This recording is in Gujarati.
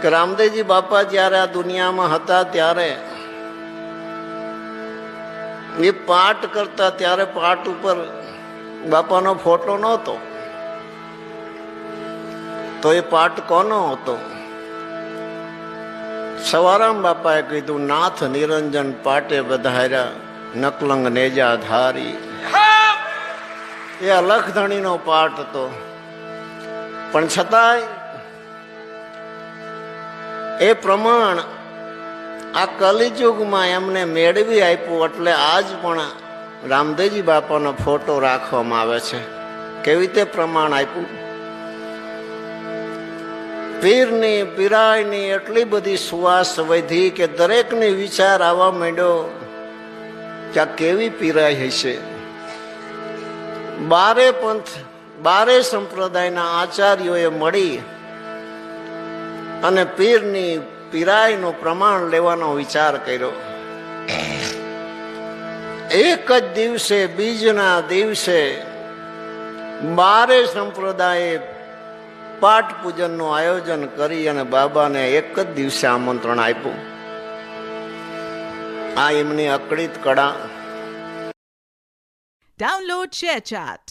કે રામદેવજી બાપા જ્યારે આ દુનિયામાં હતા ત્યારે એ પાઠ કરતા ત્યારે પાઠ ઉપર બાપાનો ફોટો નહોતો, તો એ પાઠ કોનો હતો? સવારામ બાપાએ કીધું, નાથ નિરંજન પાટે બધાર્યા, નકલંગ નેજા ધારી. એ અલખધણીનો પાઠ હતો, પણ છતાંય એ પ્રમાણ આ કલિયુગમાં એમને મેળવી આપ્યું. એટલે આજ પણ રામદેવજી બાપાનો ફોટો રાખવામાં આવે છે. કેવી રીતે પ્રમાણ આપ્યું? પીરની પીરાયની એટલી બધી સુવાસ વધી કે દરેકને વિચાર આવવા માંડ્યો કે આ કેવી પીરાય હશે. બારે પંથ, બારે સંપ્રદાયના આચાર્યોએ મળી અને પીરની પીરાયનું પ્રમાણ લેવાનો વિચાર કર્યો. એક જ દિવસે, બીજના દિવસે બારે સંપ્રદાયે પાઠ પૂજનનું આયોજન કરી અને બાબાને એક જ દિવસે આમંત્રણ આપ્યું. આ એમની અકળિત કળા. Download ShareChat.